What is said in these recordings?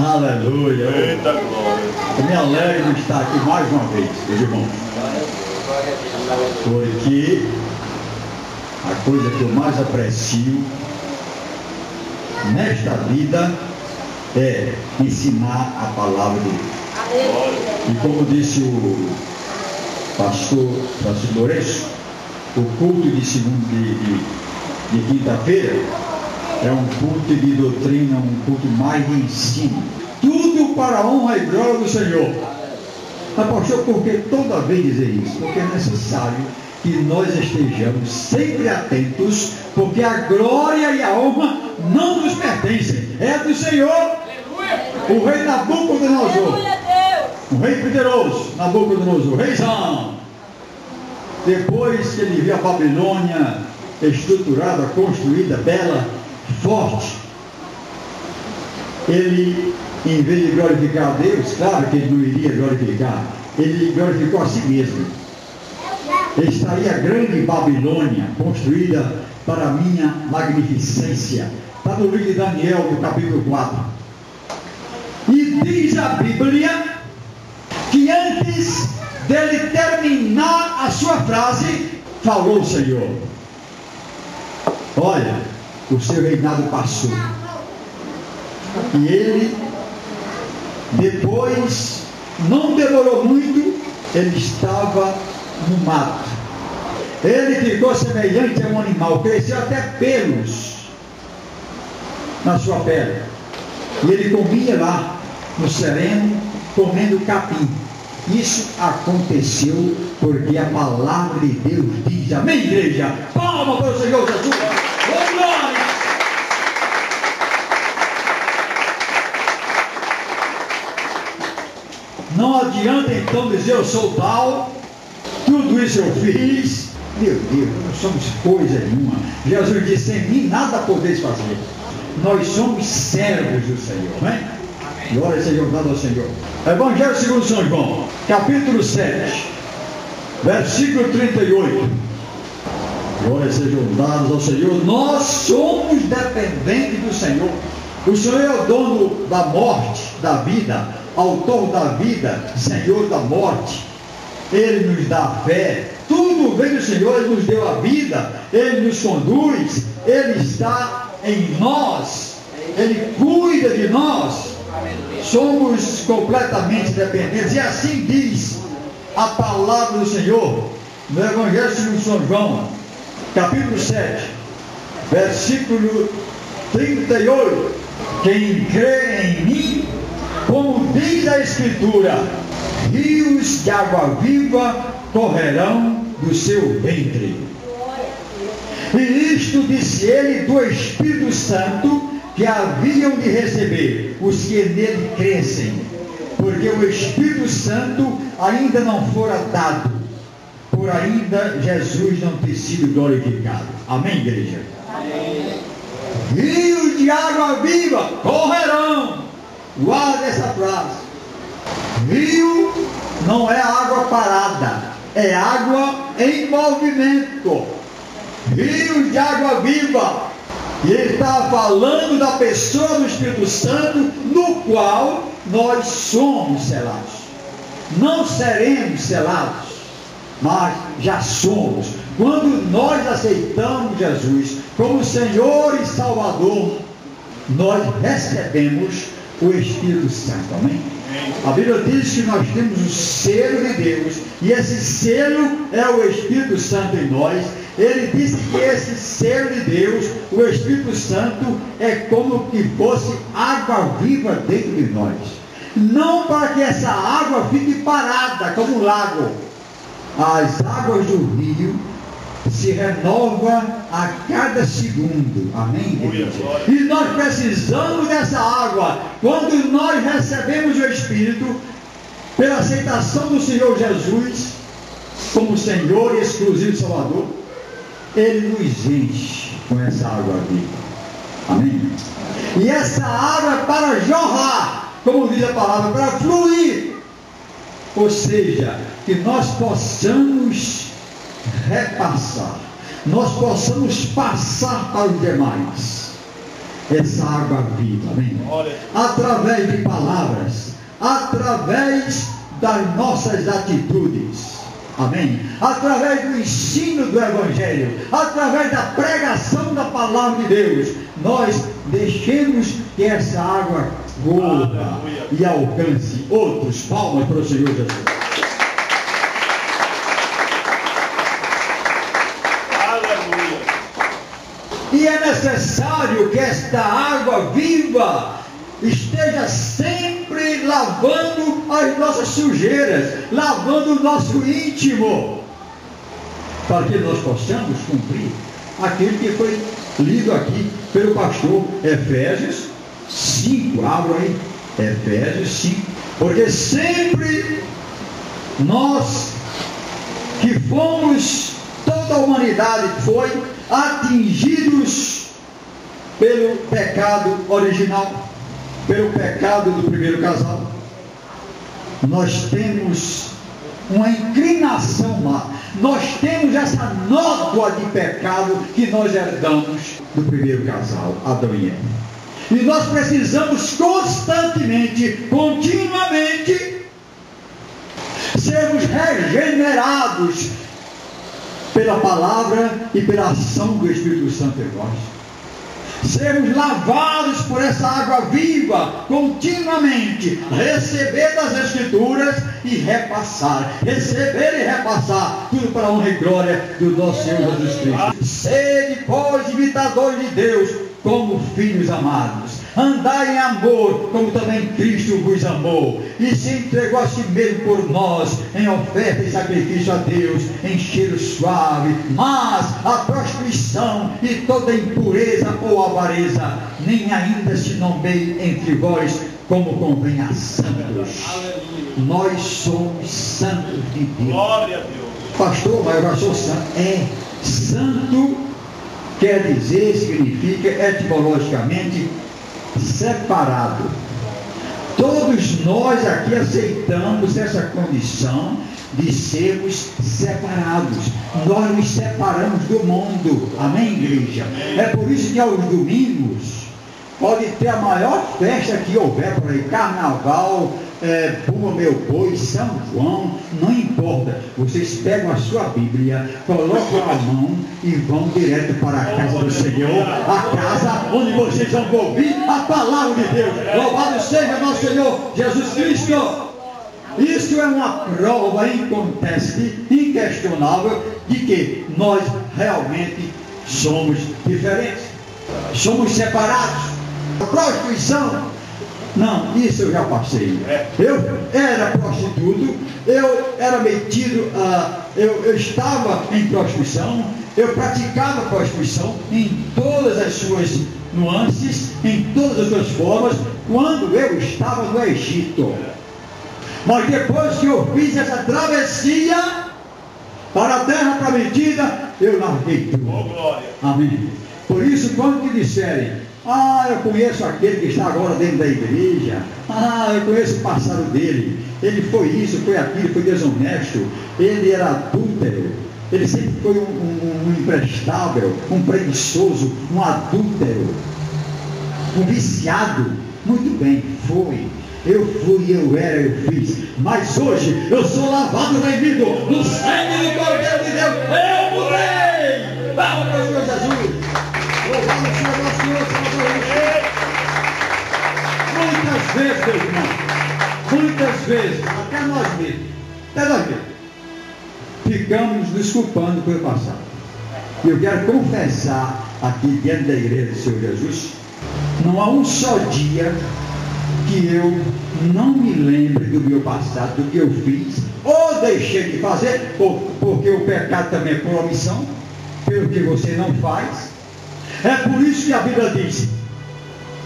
Aleluia. Eita glória. Eu me alegro de estar aqui mais uma vez, meus irmãos. Porque a coisa que eu mais aprecio nesta vida é ensinar a palavra de Deus. E como disse o pastor Francisco Lourenço, o culto de quinta-feira é um culto de doutrina, um culto mais de ensino. Tudo para a honra e glória do Senhor. Mas pastor, por que toda vez dizer isso? Porque é necessário que nós estejamos sempre atentos, porque a glória e a honra não nos pertencem, é do Senhor. O rei Nabucodonosor, o rei poderoso, Nabucodonosor, o reizão, depois que ele viu a Babilônia estruturada, construída, bela, forte, ele, em vez de glorificar a Deus, claro que ele não iria glorificar, ele glorificou a si mesmo. Estaria a grande Babilônia, construída para a minha magnificência. Está no livro de Daniel, do capítulo 4. E diz a Bíblia que antes dele terminar a sua frase, falou o Senhor: olha, o seu reinado passou. E ele, depois, não demorou muito, ele estava no mato. Ele ficou semelhante a um animal, cresceu até pelos na sua pele. E ele comia lá no sereno, comendo capim. Isso aconteceu porque a palavra de Deus diz. Amém, igreja? Palma para o Senhor Jesus. Oh, glória! Não adianta então dizer eu sou tal, tudo isso eu fiz. Meu Deus, nós não somos coisa nenhuma. Jesus disse: sem mim nada podeis fazer. Nós somos servos do Senhor, né? Glória seja dada ao Senhor. Evangelho segundo São João, capítulo 7, versículo 38. Glória sejam dadas ao Senhor. Nós somos dependentes do Senhor. O Senhor é o dono da morte, da vida, autor da vida, Senhor da morte. Ele nos dá fé. Tudo vem do Senhor. Ele nos deu a vida, Ele nos conduz, Ele está em nós, Ele cuida de nós. Somos completamente dependentes. E assim diz a palavra do Senhor no Evangelho segundo São João, capítulo 7, versículo 38. Quem crê em mim, como diz a Escritura, rios de água viva correrão do seu ventre. E isto disse ele do Espírito Santo, que haviam de receber os que nele crescem, porque o Espírito Santo ainda não fora dado, por ainda Jesus não ter sido glorificado. Amém, igreja? Amém. Rios de água viva correrão. Guarda essa frase. Rio não é água parada, é água em movimento. Rios de água viva. E ele está falando da pessoa do Espírito Santo, no qual nós somos selados. Não seremos selados, mas já somos. Quando nós aceitamos Jesus como Senhor e Salvador, nós recebemos o Espírito Santo. Amém? A Bíblia diz que nós temos o selo de Deus, e esse selo é o Espírito Santo em nós. Ele disse que esse selo de Deus, o Espírito Santo, é como que fosse água viva dentro de nós. Não para que essa água fique parada como um lago. As águas do rio se renovam a cada segundo. Amém? E nós precisamos dessa água. Quando nós recebemos o Espírito, pela aceitação do Senhor Jesus como Senhor e exclusivo Salvador, Ele nos enche com essa água viva. Amém? E essa água é para jorrar, como diz a palavra, para fluir. Ou seja, que nós possamos repassar, nós possamos passar para os demais. essa água viva, amém? Através de palavras, através das nossas atitudes, amém? Através do ensino do Evangelho, através da pregação da palavra de Deus, nós deixemos que essa água corra e alcance outros. Palmas para o Senhor Jesus. E é necessário que esta água viva esteja sempre lavando as nossas sujeiras, lavando o nosso íntimo, para que nós possamos cumprir aquilo que foi lido aqui pelo pastor. Efésios 5, abra aí, Efésios 5, porque sempre nós que fomos, toda a humanidade foi atingidos pelo pecado original, pelo pecado do primeiro casal. Nós temos uma inclinação má, nós temos essa nódoa de pecado que nós herdamos do primeiro casal, Adão e Eva. E nós precisamos constantemente, continuamente, sermos regenerados pela palavra e pela ação do Espírito Santo em nós. Sermos lavados por essa água viva continuamente, receber das Escrituras e repassar, receber e repassar, tudo para a honra e glória do nosso Senhor Jesus Cristo. Sede, pois, imitadores de Deus, como filhos amados, andai em amor, como também Cristo vos amou, e se entregou a si mesmo por nós, em oferta e sacrifício a Deus, em cheiro suave. Mas a prostituição e toda impureza ou avareza, nem ainda se nomeie entre vós, como convém a santos. Nós somos santos de Deus. Glória a Deus. Pastor, mas eu já sou santo. É, santo quer dizer, significa etimologicamente separado. Todos nós aqui aceitamos essa condição de sermos separados. Nós nos separamos do mundo. Amém, igreja? É por isso que aos domingos pode ter a maior festa que houver por aí, carnaval, Puma Meu Boi, São João, não importa. Vocês pegam a sua Bíblia, colocam a mão e vão direto para a casa do Senhor, a casa onde vocês vão ouvir a palavra de Deus. Louvado seja nosso Senhor Jesus Cristo. Isso é uma prova inconteste, inquestionável, de que nós realmente somos diferentes, somos separados. A prostituição, não, isso eu já passei. Eu era prostituto, eu era metido eu estava em prostituição, eu praticava prostituição em todas as suas nuances, em todas as suas formas, quando eu estava no Egito. Mas depois que eu fiz essa travessia para a terra prometida, eu larguei tudo. Amém. Por isso, quando te disserem, eu conheço aquele que está agora dentro da igreja, eu conheço o passado dele, ele foi isso, foi aquilo, foi desonesto, ele era adúltero, ele sempre foi um imprestável, um preguiçoso, um adúltero, um viciado. Muito bem, foi. Eu fui, eu era, eu fiz, mas hoje eu sou lavado remido no sangue do Cordeiro de Deus. Eu mudei! Vamos para o Senhor Jesus! Louvado seja nosso Senhor, Salvador. Muitas vezes, meu irmão, muitas vezes, até nós mesmos, ficamos nos desculpando pelo passado. E eu quero confessar aqui dentro da igreja do Senhor Jesus, não há um só dia que eu não me lembre do meu passado, do que eu fiz, ou deixei de fazer, porque o pecado também é por omissão, pelo que você não faz. É por isso que a Bíblia diz,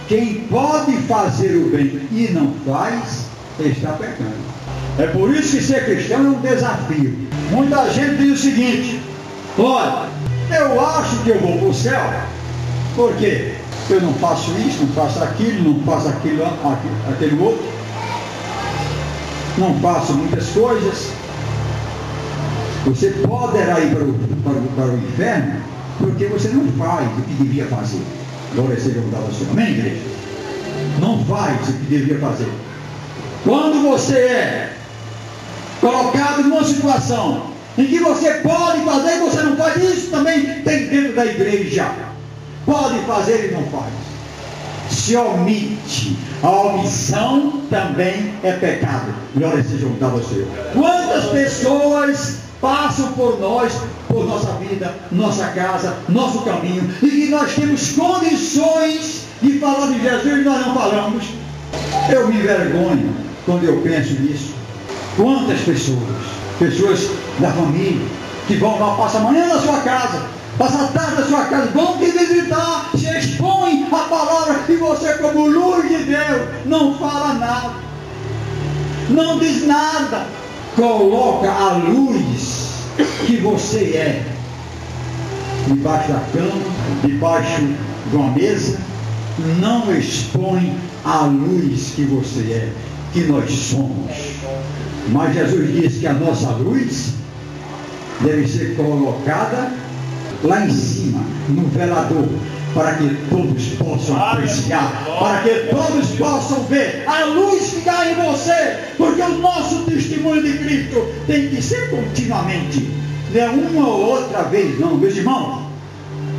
quem pode fazer o bem e não faz, está pecando. É por isso que ser cristão é um desafio. Muita gente diz o seguinte, olha, eu acho que eu vou para o céu, por quê? Eu não faço isso, não faço aquilo, não faço aquilo, aquele outro, não faço muitas coisas. Você poderá ir para o inferno porque você não faz o que devia fazer. Glória seja ao Senhor. Amém, igreja? Não faz o que devia fazer. Quando você é colocado numa situação em que você pode fazer e você não faz, isso também tem dentro da igreja. Pode fazer e não faz. Se omite. A omissão também é pecado. Glória seja ao Senhor. Quantas pessoas passam por nós, por nossa vida, nossa casa, nosso caminho, e que nós temos condições de falar de Jesus e nós não falamos. Eu me envergonho quando eu penso nisso. Quantas pessoas da família, que vão lá, passam a manhã na sua casa, passam a tarde na sua casa, vão te visitar, se expõem a palavra, e você, como luz de Deus, não fala nada, não diz nada. Coloca a luz que você é debaixo da cama, debaixo de uma mesa. Não expõe a luz que você é, que nós somos. Mas Jesus disse que a nossa luz deve ser colocada lá em cima, no velador, para que todos possam apreciar, para que todos possam ver a luz que dá em você, porque o nosso testemunho de Cristo tem que ser continuamente, não é uma ou outra vez não, meus irmãos.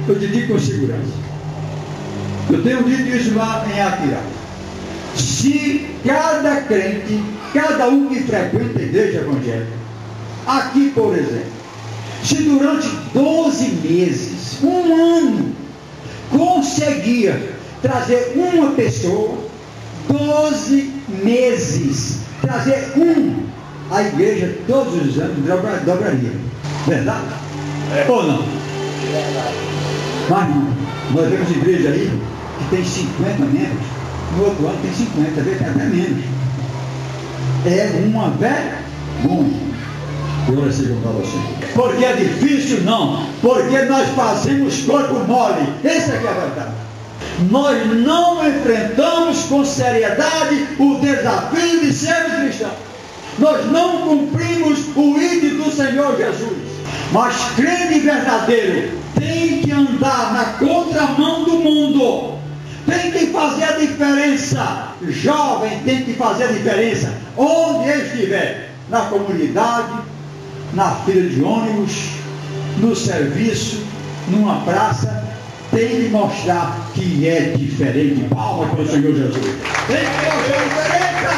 Eu te digo com segurança, eu tenho dito isso lá em Akira. Se cada crente, cada um que frequenta a igreja evangélica, aqui por exemplo, se durante 12 meses, um ano, conseguia trazer uma pessoa, 12 meses, trazer a igreja todos os anos dobraria. Verdade? Ou não? Mas não. Nós vemos igreja aí que tem 50 membros, no outro ano tem 50, até menos. É uma vergonha. Glória seja para você. Porque é difícil? Não. Porque nós fazemos corpo mole. Essa é que é a verdade. Nós não enfrentamos com seriedade o desafio de sermos cristãos. Nós não cumprimos o ID do Senhor Jesus. Mas crente verdadeiro tem que andar na contramão do mundo. Tem que fazer a diferença. Jovem tem que fazer a diferença onde estiver. Na comunidade, na fila de ônibus, no serviço, numa praça, tem que mostrar que é diferente. Palmas para o Senhor Jesus. Tem que mostrar a diferença.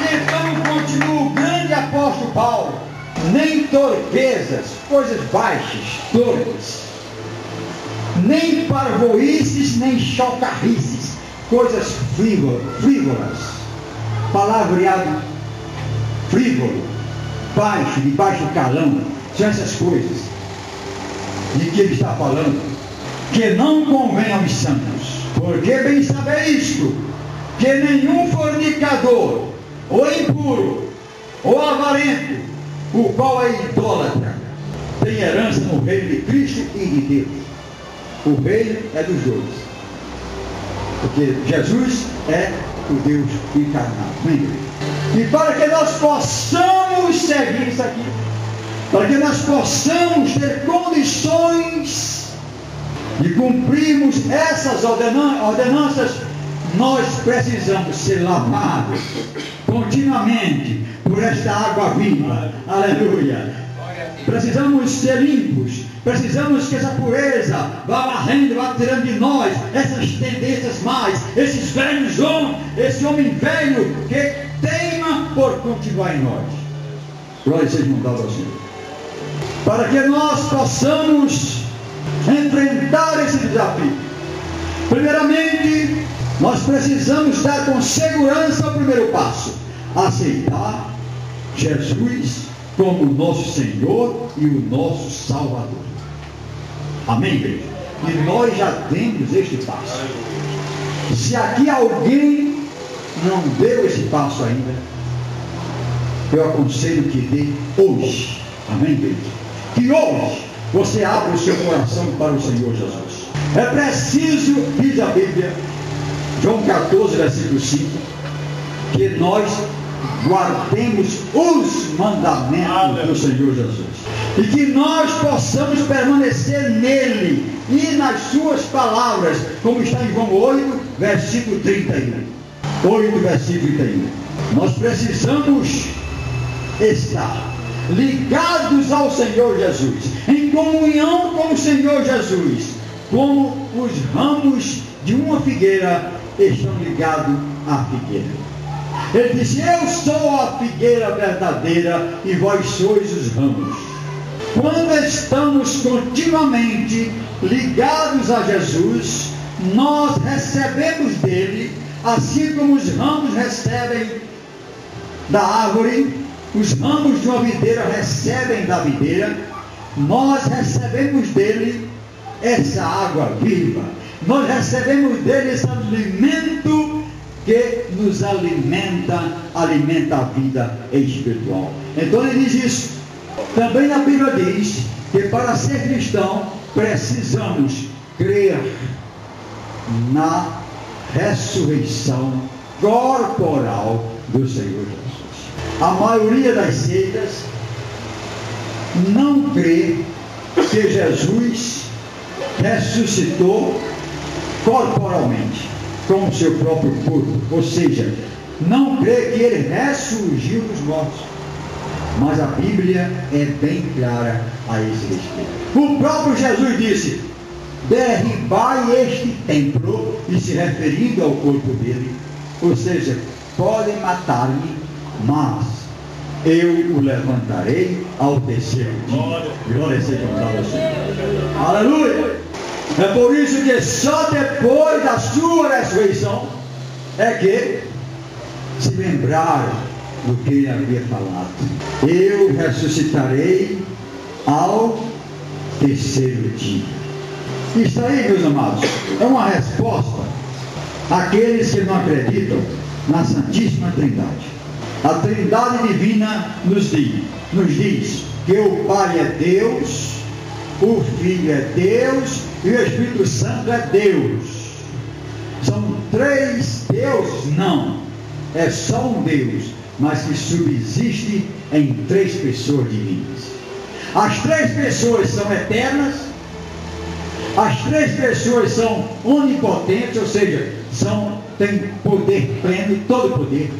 E então continua o grande apóstolo Paulo. Nem torpezas, coisas baixas, torpes, nem parvoices, nem chocarrices, coisas frívolas. Palavreado frívolo, baixo, debaixo do calão, são essas coisas de que ele está falando, que não convém aos santos, porque bem saber isto, que nenhum fornicador, ou impuro, ou avarento, o qual é idólatra, tem herança no reino de Cristo e de Deus. O reino é dos dois, porque Jesus é o Deus encarnado. E para que nós possamos seguir isso aqui, para que nós possamos ter condições de cumprirmos essas ordenanças, nós precisamos ser lavados continuamente por esta água viva. Aleluia! Precisamos ser limpos. Precisamos que essa pureza vá varrendo, vá tirando de nós essas tendências mais, esses velhos homens, esse homem velho que teima por continuar em nós. Glória seja mandado ao Senhor. Para que nós possamos enfrentar esse desafio. Primeiramente, nós precisamos dar com segurança o primeiro passo. Aceitar Jesus como o nosso Senhor e o nosso Salvador. Amém, igreja? E nós já temos este passo. Se aqui alguém não deu esse passo ainda, eu aconselho que dê hoje. Amém, igreja? Que hoje você abra o seu coração para o Senhor Jesus. É preciso, diz a Bíblia, João 14, versículo 5, que nós guardemos os mandamentos do Senhor Jesus. e que nós possamos permanecer nele e nas suas palavras, como está em João 8, versículo 31. 8, versículo 31. Nós precisamos estar ligados ao Senhor Jesus, em comunhão com o Senhor Jesus, como os ramos de uma figueira estão ligados à figueira. Ele disse: eu sou a figueira verdadeira e vós sois os ramos. Quando estamos continuamente ligados a Jesus, nós recebemos dele, assim como os ramos recebem da árvore, os ramos de uma videira recebem da videira, nós recebemos dele essa água viva, nós recebemos dele esse alimento que nos alimenta a vida espiritual. Então ele diz isso. Também na Bíblia diz que para ser cristão precisamos crer na ressurreição corporal do Senhor Jesus. A maioria das seitas não crê que Jesus ressuscitou corporalmente, com o seu próprio corpo, ou seja, não crê que ele ressurgiu dos mortos. Mas a Bíblia é bem clara a esse respeito. O próprio Jesus disse: derribai este templo, e se referindo ao corpo dele, ou seja, podem matar-me, mas eu o levantarei ao terceiro dia. Glória seja ao Senhor. Aleluia! É por isso que só depois da sua ressurreição é que se lembraram do que ele havia falado. Eu ressuscitarei ao terceiro dia. Isso aí, meus amados, é uma resposta àqueles que não acreditam na Santíssima Trindade. A Trindade Divina nos diz que o Pai é Deus, o Filho é Deus e o Espírito Santo é Deus. São três deuses? Não, é só um Deus, mas que subsiste em três pessoas divinas. As três pessoas são eternas, as três pessoas são onipotentes, ou seja, têm poder pleno, todo poder.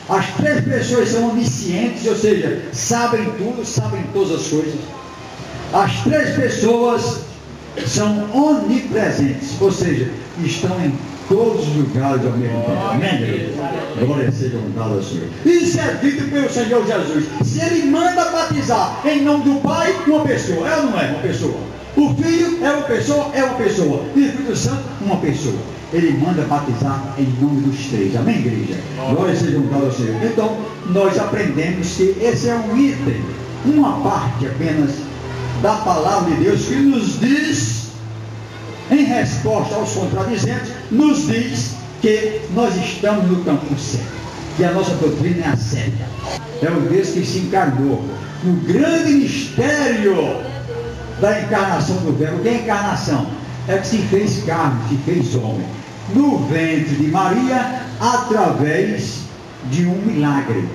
As três pessoas são oniscientes, ou seja, sabem tudo, sabem todas as coisas. As três pessoas são onipresentes, ou seja, estão em todos os lugares ao mesmo tempo. Amém? Glória seja ao Senhor. Isso é dito pelo Senhor Jesus. Se ele manda batizar em nome do Pai, uma pessoa, é ou não é uma pessoa? O Filho é uma pessoa, é uma pessoa. E o Espírito Santo, uma pessoa. Ele manda batizar em nome dos três. Amém, igreja? Glória seja ao Senhor. Então, nós aprendemos que esse é um item, uma parte apenas da palavra de Deus, que nos diz, em resposta aos contradizentes, nos diz que nós estamos no caminho certo, que a nossa doutrina é a certa. É o Deus que se encarnou no grande mistério da encarnação do Verbo. O que é encarnação? É que se fez carne, se fez homem, no ventre de Maria, através de um milagre.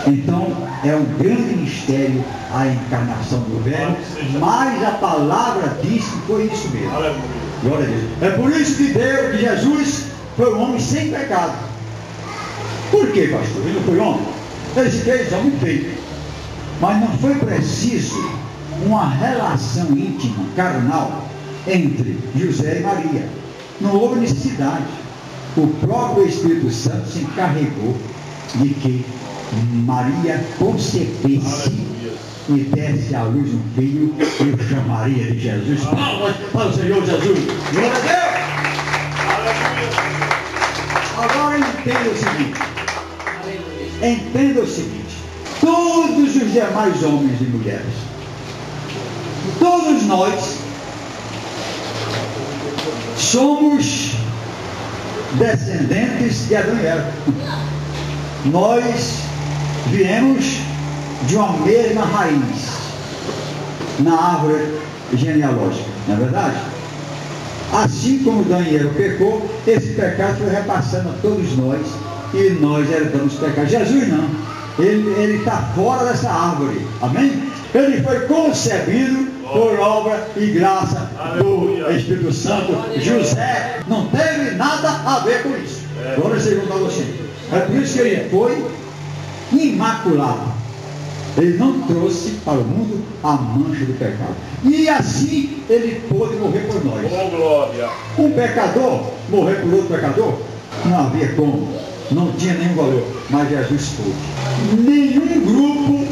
Então, é um grande mistério a encarnação do Verbo, mas a palavra diz que foi isso mesmo. Glória a Deus. É por isso que Jesus foi um homem sem pecado. Por quê, pastor? Ele não foi homem? Ele se fez homem feito. Mas não foi preciso uma relação íntima, carnal, entre José e Maria. Não houve necessidade. O próprio Espírito Santo se encarregou de que Maria concebesse e desse à luz um filho, eu chamaria de Jesus. Palmas para o Senhor Jesus. Glória a Deus. Agora entenda o seguinte. Entenda o seguinte. Todos os demais homens e mulheres, todos nós somos descendentes de Adão e Eva. Nós viemos de uma mesma raiz na árvore genealógica, não é verdade? Assim como Daniel pecou, esse pecado foi repassando a todos nós e nós herdamos o pecado. Jesus não, ele está fora dessa árvore, amém? Ele foi concebido por obra e graça do Espírito Santo. José não teve nada a ver com isso. Agora vocês vão dar assim. É por isso que ele foi imaculado. Ele não trouxe para o mundo a mancha do pecado. E assim ele pôde morrer por nós. Um pecador morrer por outro pecador? Não havia como. Não tinha nenhum valor. Mas Jesus pôde. Nenhum grupo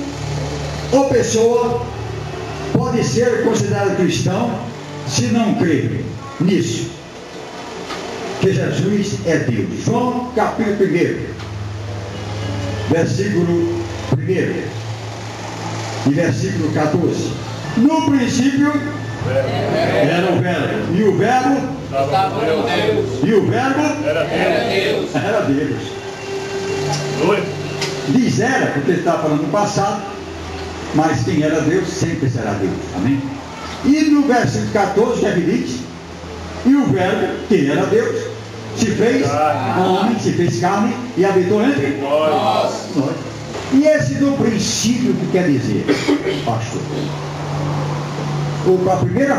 ou pessoa pode ser considerado cristão se não crer nisso. Que Jesus é Deus. João capítulo 1, versículo 1 e versículo 14. No princípio era o verbo. E o verbo estava com Deus. E o verbo era Deus. Era Deus. Diz era, porque ele está falando do passado, mas quem era Deus sempre será Deus. Amém? E no versículo 14, que é que diz? E o verbo, quem era Deus, se fez homem, se fez carne e habitou entre nós. E esse do princípio que quer dizer, pastor? A primeira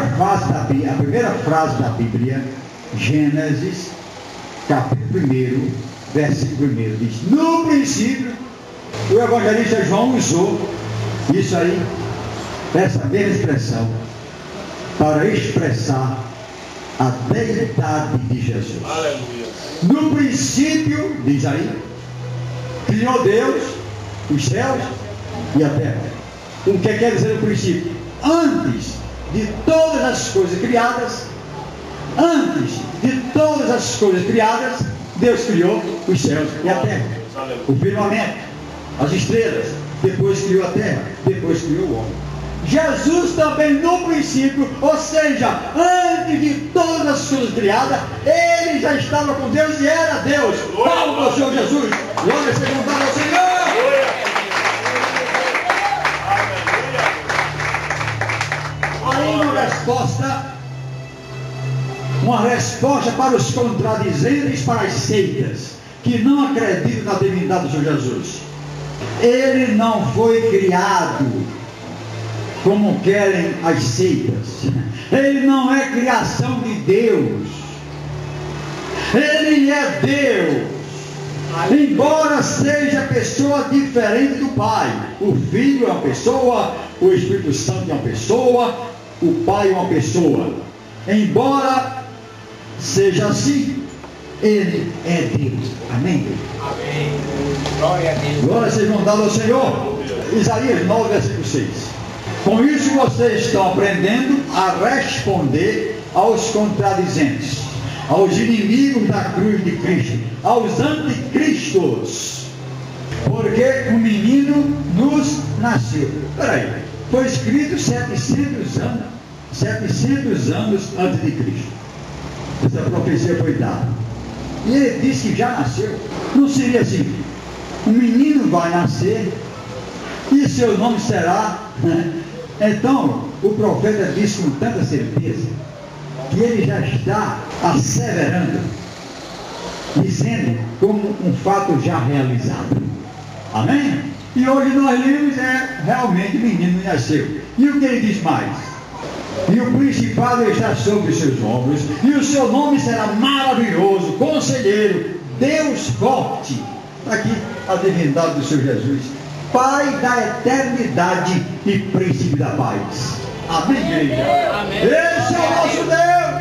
frase da Bíblia, Gênesis, capítulo 1, versículo 1, diz: no princípio, o evangelista João usou isso aí, essa mesma expressão, para expressar a deidade de Jesus. Aleluia. No princípio, diz aí, criou Deus os céus e a terra. O que quer dizer no princípio? Antes de todas as coisas criadas, Deus criou os céus e a terra, o firmamento, as estrelas, depois criou a terra, depois criou o homem. Jesus também no princípio, ou seja, antes de todas as coisas criadas, ele já estava com Deus e era Deus. Palmas ao Senhor Jesus. Glória seja ao Senhor. Aí uma resposta para os contradizentes, para as seitas que não acreditam na divindade do Senhor Jesus. Ele não foi criado como querem as seitas. Ele não é criação de Deus. Ele é Deus. Embora seja pessoa diferente do Pai. O Filho é uma pessoa, o Espírito Santo é uma pessoa, o Pai é uma pessoa. Embora seja assim, ele é Deus. Amém? Amém. Glória a Deus. Glória seja mandada ao Senhor. Isaías 9, versículo 6. Com isso vocês estão aprendendo a responder aos contradizentes, aos inimigos da cruz de Cristo, aos anticristos, porque um menino nos nasceu. Peraí, foi escrito 700 anos antes de Cristo. Essa profecia foi dada. E ele disse que já nasceu. Não seria assim: um menino vai nascer e seu nome será... Então, o profeta disse com tanta certeza que ele já está asseverando, dizendo como um fato já realizado. Amém? E hoje nós lemos, realmente o menino nasceu. E o que ele diz mais? E o principado está sobre os seus ombros, e o seu nome será maravilhoso, conselheiro, Deus forte. Aqui a divindade do Senhor Jesus, Pai da eternidade e príncipe da paz. Amém, igreja? Amém. Esse é o nosso Deus.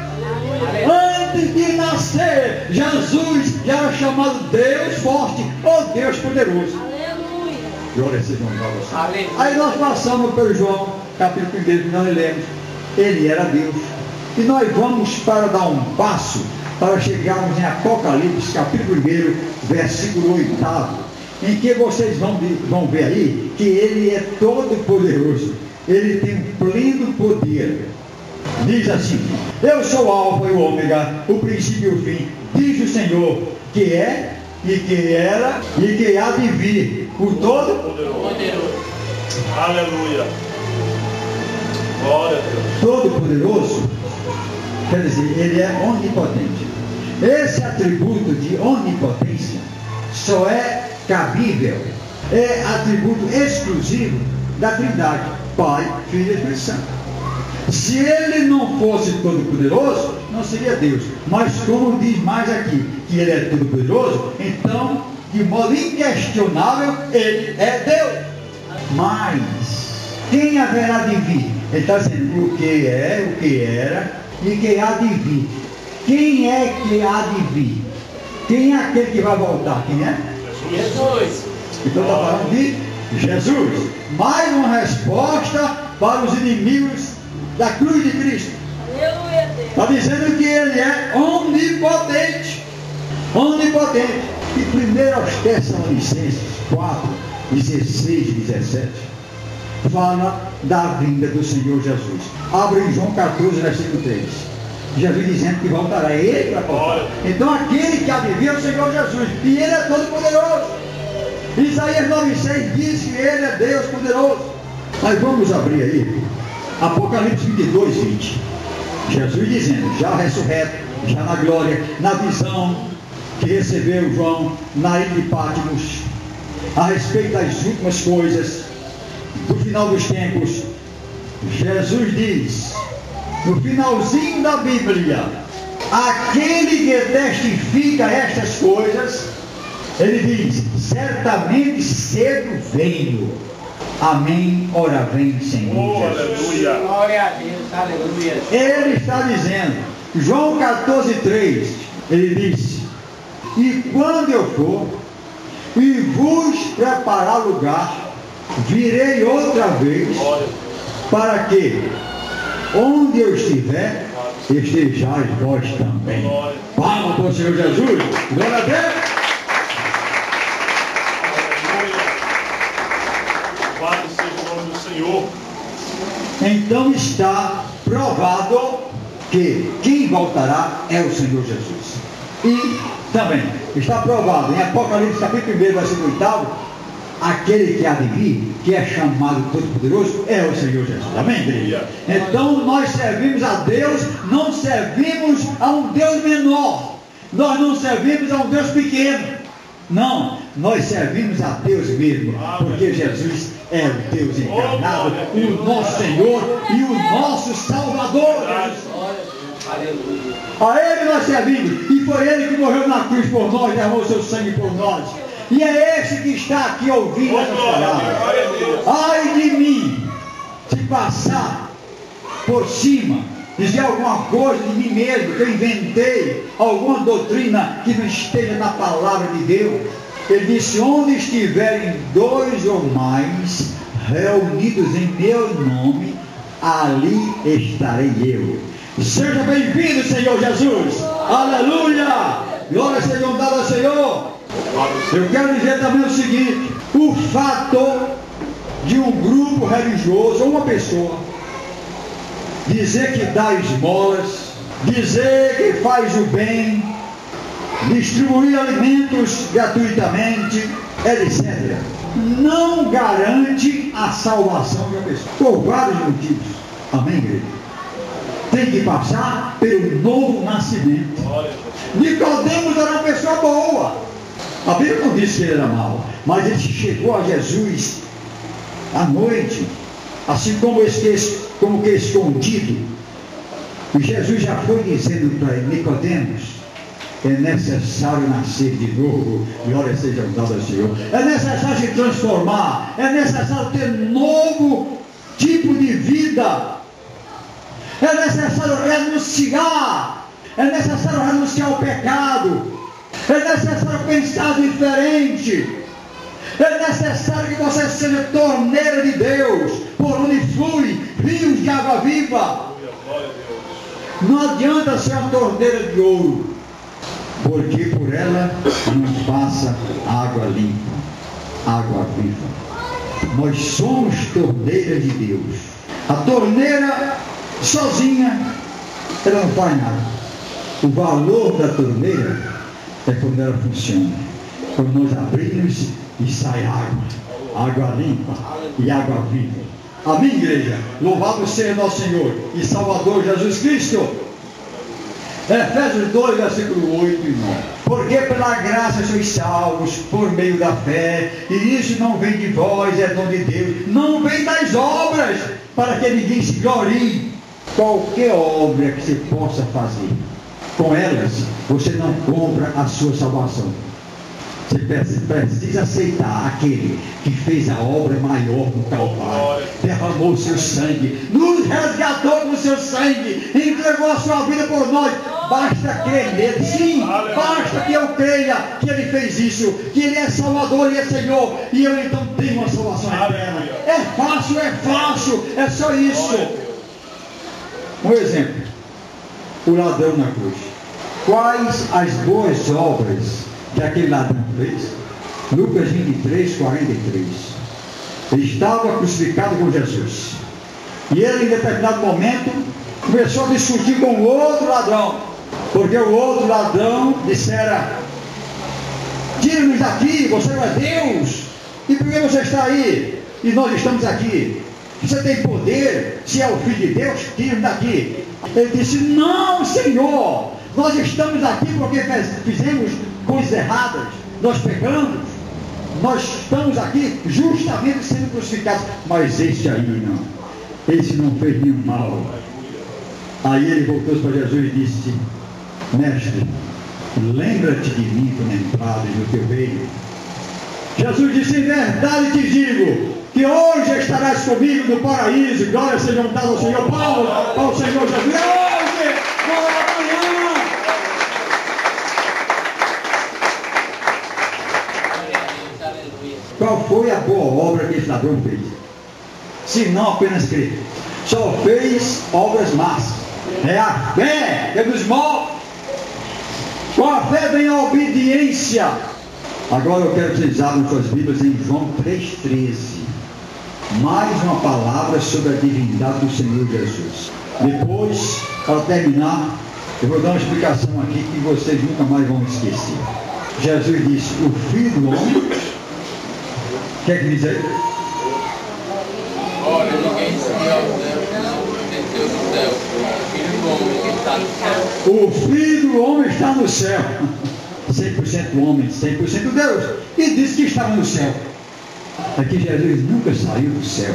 Antes de nascer, Jesus já era chamado Deus forte ou Deus poderoso. Aleluia. Glória seja ao Aleluia. Aí nós passamos pelo João, capítulo 1, que nós lemos. Ele era Deus. E nós vamos para dar um passo para chegarmos em Apocalipse, capítulo 1, versículo 8. Em que vocês vão ver aí que ele é todo poderoso, ele tem um pleno poder. Diz assim: eu sou o Alfa e o Ômega, o princípio e o fim, diz o Senhor, que é, e que era, e que há de vir, o todo Poderoso. Aleluia. Glória a Deus. todo poderoso, quer dizer, ele é onipotente. Esse atributo de onipotência só é cabível, é atributo exclusivo da Trindade. Pai, Filho e Espírito Santo. Se ele não fosse todo-poderoso, não seria Deus. Mas como diz mais aqui, que ele é todo-poderoso, então, de modo inquestionável, ele é Deus. Mas, quem haverá de vir? Ele está dizendo o que é, o que era e quem há de vir. Quem é que há de vir? Quem é aquele que vai voltar? Quem é? Jesus. Então está falando de Jesus. Mais uma resposta para os inimigos da cruz de Cristo. Aleluia, Deus. Está dizendo que ele é onipotente. Onipotente. E 1 Tessalonicenses 4, 16 e 17 fala da vinda do Senhor Jesus. Abre em João 14, versículo 3. Jesus dizendo que voltará. Ele para voltar. Então aquele que há de vir é o Senhor Jesus. E ele é todo poderoso. Isaías 9,6 diz que ele é Deus poderoso. Mas vamos abrir aí Apocalipse 22, 20. Jesus dizendo, já ressurreto, já na glória, na visão que recebeu João na ilha de Patmos, a respeito das últimas coisas do final dos tempos. Jesus diz, no finalzinho da Bíblia, aquele que testifica estas coisas, ele diz, certamente cedo venho. Amém, ora vem, Senhor Jesus. Aleluia. Glória a Deus, aleluia. Ele está dizendo, João 14, 3, ele diz, e quando eu for e vos preparar lugar, virei outra vez, para que onde eu estiver, estejais vós também. Palma para o Senhor Jesus. Glória a Deus. Louvado seja o nome do Senhor. Então está provado que quem voltará é o Senhor Jesus. E também está provado em Apocalipse capítulo 1, versículo 8, aquele que há de vir, que é chamado Todo-Poderoso, é o Senhor Jesus. Amém, igreja? Então nós servimos a Deus, não servimos a um Deus menor. Nós não servimos a um Deus pequeno. Não, nós servimos a Deus mesmo, porque Jesus é o Deus encarnado, o nosso Senhor e o nosso Salvador. Aleluia. A Ele nós servimos, e foi Ele que morreu na cruz por nós, derramou seu sangue por nós. E é esse que está aqui ouvindo essas palavras. Ai de mim, se passar por cima, dizer alguma coisa de mim mesmo, que eu inventei, alguma doutrina que não esteja na palavra de Deus. Ele disse, onde estiverem dois ou mais reunidos em meu nome, ali estarei eu. Seja bem-vindo, Senhor Jesus. Aleluia. Glórias sejam dadas ao Senhor. Eu quero dizer também o seguinte, o fato de um grupo religioso, ou uma pessoa, dizer que dá esmolas, dizer que faz o bem, distribuir alimentos gratuitamente, etc., não garante a salvação de uma pessoa, por vários motivos. Amém, igreja? Tem que passar pelo novo nascimento. Nicodemos era uma pessoa boa. A Bíblia não disse que ele era mau, mas ele chegou a Jesus à noite, assim como que escondido. E Jesus já foi dizendo para Nicodemos, é necessário nascer de novo. Glória seja dada ao Senhor. É necessário se transformar, é necessário ter novo tipo de vida, é necessário renunciar, é necessário renunciar ao pecado, é necessário pensar diferente, é necessário que você seja torneira de Deus, por onde flui rios de água viva. Não adianta ser uma torneira de ouro, porque por ela não passa água limpa, água viva. Nós somos torneira de Deus. A torneira sozinha, ela não faz nada. O valor da torneira é quando ela funciona, quando nós abrimos e sai água limpa e água viva. Amém, igreja? Louvado seja nosso Senhor e Salvador Jesus Cristo. Efésios 2, versículo 8 e 9. Porque pela graça sois salvos por meio da fé, e isso não vem de vós, é dom de Deus, não vem das obras, para que ninguém se glorie. Qualquer obra que você possa fazer, com elas, você não compra a sua salvação. Você precisa aceitar aquele que fez a obra maior no Calvário, derramou o seu sangue, nos resgatou com o seu sangue, entregou a sua vida por nós. Basta crer nele, sim, basta que eu creia que ele fez isso, que ele é Salvador e é Senhor, e eu então tenho uma salvação eterna. É fácil, é só isso. Um exemplo, o ladrão na cruz. Quais as boas obras que aquele ladrão fez? Lucas 23, 43. Ele estava crucificado com Jesus, e ele em determinado momento começou a discutir com o outro ladrão, porque o outro ladrão dissera: tira-nos daqui, você não é Deus, e por que você está aí? E nós estamos aqui. Você tem poder, se é o Filho de Deus, tira-nos daqui. Ele disse: não, Senhor, nós estamos aqui porque fizemos coisas erradas, nós pecamos, nós estamos aqui justamente sendo crucificados, mas esse aí não, esse não fez nenhum mal. Aí ele voltou para Jesus e disse: mestre, lembra-te de mim quando entrares no teu reino. Jesus disse: em verdade te digo, que hoje estarás comigo no paraíso. Glória seja dada ao Senhor. Paulo, ao Senhor Jesus. Hoje, amanhã. Qual foi a boa obra que esse ladrão fez? Se não apenas crer, só fez obras más. É a fé que nos move. Com a fé vem a obediência. Agora eu quero que vocês abram suas Bíblias em João 3,13. Mais uma palavra sobre a divindade do Senhor Jesus. Depois, para terminar, eu vou dar uma explicação aqui que vocês nunca mais vão esquecer. Jesus disse: o Filho do Homem. O que é que diz aí? Olha, ninguém subiu ao céu, não desceu do céu. O Filho do Homem está no céu. O Filho do Homem está no céu. 100% homem, 100% Deus. E disse que estava no céu. Aqui Jesus nunca saiu do céu,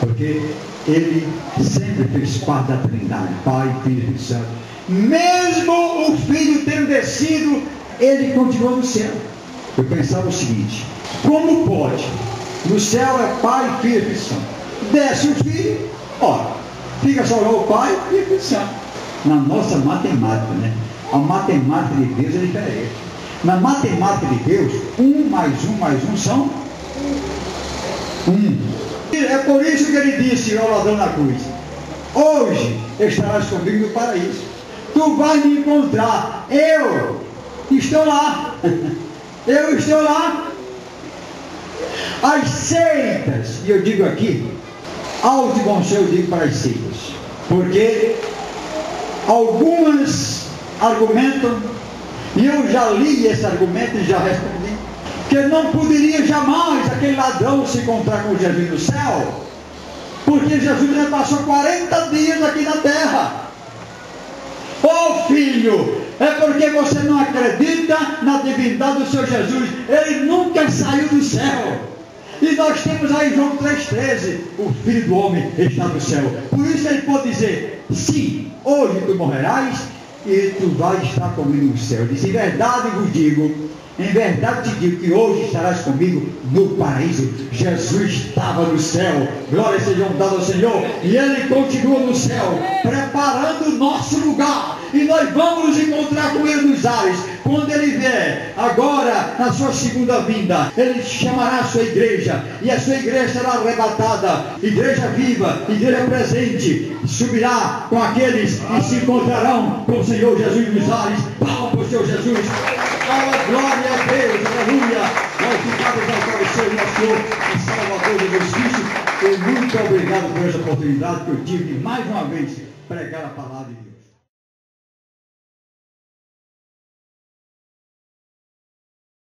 porque ele sempre fez parte da Trindade, Pai, Filho e Santo. Mesmo o Filho tendo descido, ele continuou no céu. Eu pensava o seguinte: como pode? No céu é Pai, Filho e Santo. Desce o Filho, ora, fica só lá o Pai e o Filho Santo. Na nossa matemática, né? A matemática de Deus é diferente. Na matemática de Deus, 1 mais 1 mais 1 são 1. É por isso que ele disse ao ladrão na cruz: hoje estarás comigo no paraíso. Tu vais me encontrar. Eu estou lá. Eu estou lá. As seitas, e eu digo aqui, alto e bom céu, eu digo para as seitas, porque algumas argumentam, e eu já li esse argumento e já respondi, que não poderia jamais aquele ladrão se encontrar com Jesus no céu, porque Jesus já passou 40 dias aqui na terra. Ô filho, é porque você não acredita na divindade do Senhor Jesus. Ele nunca saiu do céu. E nós temos aí João 3,13: o Filho do Homem está no céu. Por isso ele pode dizer: sim, hoje tu morrerás e tu vais estar comigo no céu. Ele diz: em verdade vos digo, em verdade te digo, que hoje estarás comigo no paraíso. Jesus estava no céu, glória seja dada ao Senhor, e ele continua no céu, preparando o nosso lugar, e nós vamos nos encontrar com ele nos ares. Quando ele vier, agora na sua segunda vinda, ele chamará a sua igreja, e a sua igreja será arrebatada, igreja viva, igreja presente, subirá com aqueles que se encontrarão com o Senhor Jesus nos ares. Palmas para o Senhor Jesus. Glória a Deus, aleluia. Nós ficamos ao aparecer nosso Senhor e Salvador Jesus Cristo. E muito obrigado por essa oportunidade que eu tive de mais uma vez pregar a palavra de Deus.